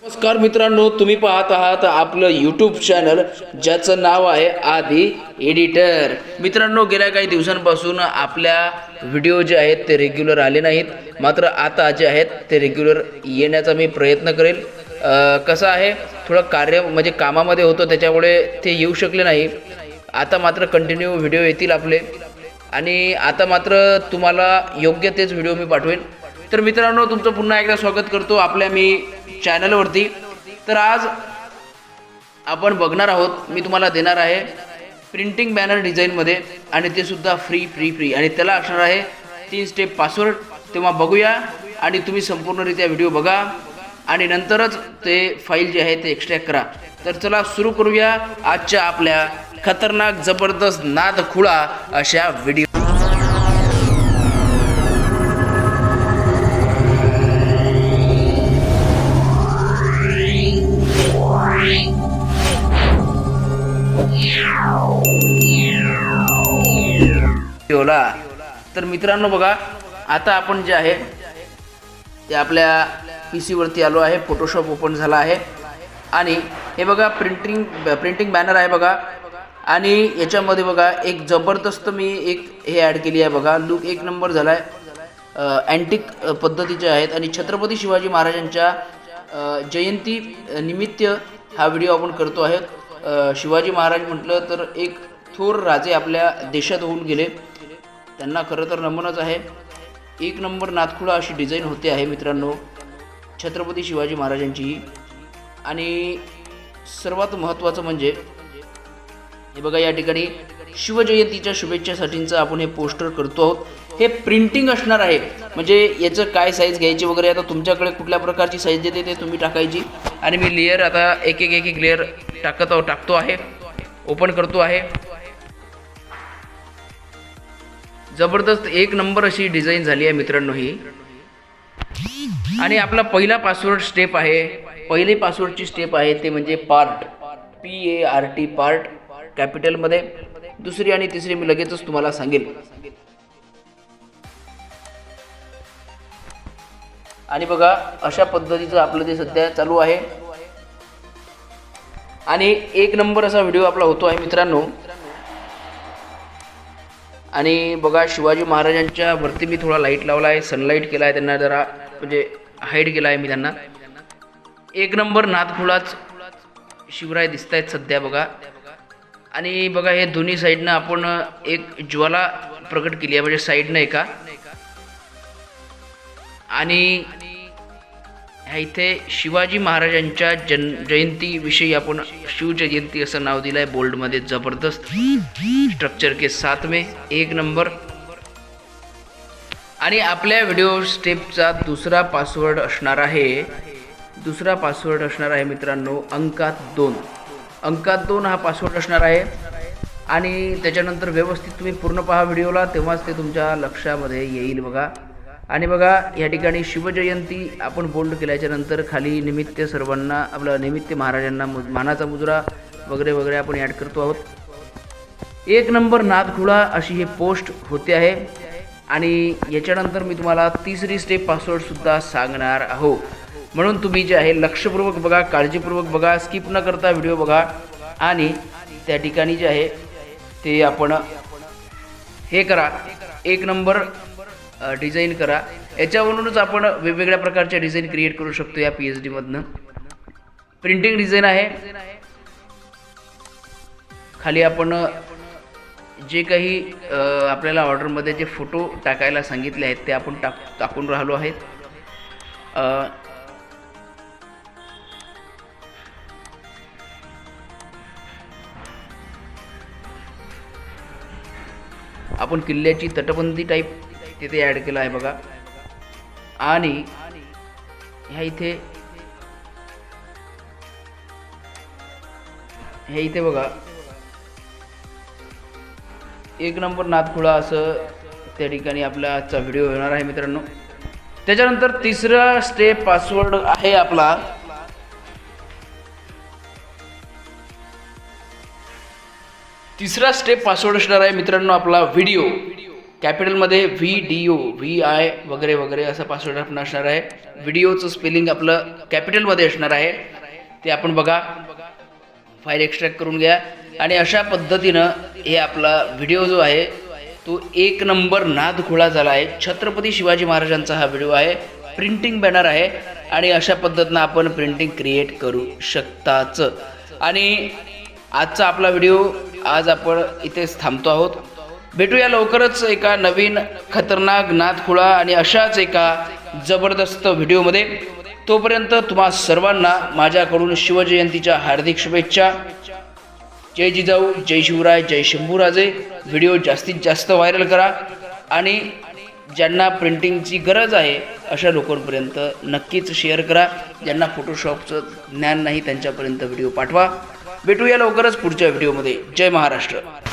नमस्कार मित्रांनो, तुम्ही पाहत आहात आपलं यूट्यूब चॅनल ज्याचं नाव आहे आदी एडिटर. मित्रांनो, गेल्या काही दिवसांपासून आपल्या व्हिडिओ जे आहेत ते रेग्युलर आले नाहीत, मात्र आता जे आहेत ते रेग्युलर येण्याचा मी प्रयत्न करेल. कसं आहे, थोडं कार्य म्हणजे कामामध्ये होतं त्याच्यामुळे ते येऊ शकले नाही. आता मात्र कंटिन्यू व्हिडिओ येतील आपले, आणि आता मात्र तुम्हाला योग्य तेच व्हिडिओ मी पाठवेन. तर मित्रांनो, तुमचं पुन्हा एकदा स्वागत करतो आपल्या मी चॅनलवरती. तर आज आपण बघणार आहोत, मी तुम्हाला देणार आहे प्रिंटिंग बॅनर डिझाईनमध्ये, आणि ते सुद्धा फ्री आणि त्याला असणार आहे 3 स्टेप पासवर्ड. तेव्हा बघूया, आणि तुम्ही संपूर्णरित्या व्हिडिओ बघा आणि नंतरच ते फाईल जे आहे ते एक्स्ट्रॅक्ट करा. तर चला सुरू करूया आजच्या आपल्या खतरनाक जबरदस्त नादखुळा अशा व्हिडिओ. तर मित्रांनो बघा, आता आपण जे आहे ते आपल्या PC वरती आलो आहे. फोटोशॉप ओपन झाला आहे, आणि हे बघा प्रिंटिंग बॅनर आहे बघा. आणि याच्यामध्ये बघा एक जबरदस्त मी हे ॲड केली आहे बघा. लुक एक नंबर झाला आहे. अँटिक पद्धतीचे आहेत, आणि छत्रपती शिवाजी महाराजांच्या जयंती निमित्त हा व्हिडिओ आपण करतो आहे. शिवाजी महाराज म्हटलं तर एक थोर राजे आपल्या देशात होऊन गेले, त्यांना खरं तर नमनच आहे. एक नंबर नादखुळा अशी डिझाईन होते आहे मित्रांनो छत्रपती शिवाजी महाराजांची. आणि सर्वात महत्त्वाचं म्हणजे हे बघा, या ठिकाणी शिवजयंतीच्या शुभेच्छासाठीचं आपण हे पोस्टर करतो आहोत. हे प्रिंटिंग असणार आहे, म्हणजे याचं काय साईज घ्यायची वगैरे आता तुमच्याकडे कुठल्या प्रकारची साईज येते ते तुम्ही टाकायची. आणि मी लेअर आता एक लेअर टाकतो आहे, ओपन करतो आहे. जबरदस्त एक नंबर अशी डिझाईन झाली आहे मित्रांनो ही. आणि आपला पहिला पासवर्ड स्टेप आहे, पहिली पासवर्डची स्टेप आहे ते म्हणजे पार्ट, PART पार्ट कॅपिटलमध्ये. दुसरी आणि तिसरी मी लगेचच तुम्हाला सांगेल. आणि बघा, अशा पद्धतीचं आपलं ते सध्या चालू आहे, आणि एक नंबर असा व्हिडिओ आपला होतो आहे मित्रांनो. आणि बघा, शिवाजी महाराजांच्या वरती मी थोडा लाईट लावला आहे, सनलाईट केला आहे, त्यांना जरा म्हणजे हाईड केला आहे मी त्यांना. एक नंबर नादखुळाच शिवराय दिसत आहेत सध्या बघा. आणि बघा, हे दोन्ही साईडनं आपण एक ज्वाला प्रकट केली आहे, म्हणजे साईडनं एका. आणि ह्या इथे शिवाजी महाराजांच्या जयंतीविषयी आपण शिवजयंती असं नाव दिलं आहे बोल्डमध्ये. जबरदस्त स्ट्रक्चर के साथ में एक नंबर. आणि आपल्या व्हिडिओ स्टेपचा दुसरा पासवर्ड असणार आहे मित्रांनो अंकात 2 हा पासवर्ड असणार आहे. आणि त्याच्यानंतर व्यवस्थित तुम्ही पूर्ण पहा व्हिडिओला, तेव्हाच ते तुमच्या लक्षामध्ये येईल बघा. आणि बघा, या ठिकाणी शिवजयंती आपण बोल्ड केल्याच्या नंतर खाली निमित्त सर्वांना, आपलं निमित्त महाराजांना मानाचा मुजरा वगैरे आपण ॲड करतो आहोत. एक नंबर नादखुळा अशी ही पोस्ट होते आहे. आणि याच्यानंतर मी तुम्हाला तिसरी स्टेप पासवर्डसुद्धा सांगणार आहो, म्हणून तुम्ही जे आहे लक्षपूर्वक बघा, काळजीपूर्वक बघा, स्किप न करता व्हिडिओ बघा. आणि त्या ठिकाणी जे आहे ते आपण हे करा, एक नंबर डिझाईन करा. याच्यावरूनच आपण वेगवेगळ्या प्रकारच्या डिझाईन क्रिएट करू शकतो. या PSD मधनं प्रिंटिंग डिझाईन आहे. खाली आपण जे काही आपल्याला ऑर्डरमध्ये जे फोटो टाकायला सांगितले आहेत ते आपण टाकून राहिलो आहेत. आपण किल्ल्याची तटबंदी टाईप तिथे ॲड केला आहे बघा. आणि ह्या इथे बघा, एक नंबर नादखुळा असं त्या ठिकाणी आपला आजचा व्हिडिओ होणार आहे मित्रांनो. त्याच्यानंतर तिसरा स्टेप पासवर्ड आहे आपला असणार आहे मित्रांनो आपला व्हिडिओ. कॅपिटलमध्ये VDO VI वगैरे वगैरे असं पासवर्ड आपण असणार आहे. व्हिडिओचं स्पेलिंग आपलं कॅपिटलमध्ये असणार आहे. ते आपण बघा, फाईल एक्स्ट्रॅक्ट करून घ्या आणि अशा पद्धतीनं हे आपला व्हिडिओ जो आहे तो 1 नंबर नादखुळा झाला आहे. छत्रपती शिवाजी महाराजांचा हा व्हिडिओ आहे, प्रिंटिंग बॅनर आहे आणि अशा पद्धतीनं आपण प्रिंटिंग क्रिएट करू शकताच. आणि आजचा आपला व्हिडिओ आज आपण इथेच थांबतो आहोत. भेटूया लवकरच एका नवीन खतरनाक नादखुळा आणि अशाच एका जबरदस्त व्हिडिओमध्ये. तोपर्यंत तुम्हा सर्वांना माझ्याकडून शिवजयंतीच्या हार्दिक शुभेच्छा. जय जिजाऊ, जय शिवराय, जय शंभूराजे. व्हिडिओ जास्तीत जास्त व्हायरल करा आणि ज्यांना प्रिंटिंगची गरज आहे अशा लोकांपर्यंत नक्कीच शेअर करा. ज्यांना फोटोशॉपचं ज्ञान नाही त्यांच्यापर्यंत व्हिडिओ पाठवा. भेटूया लवकरच पुढच्या व्हिडिओमध्ये. जय महाराष्ट्र.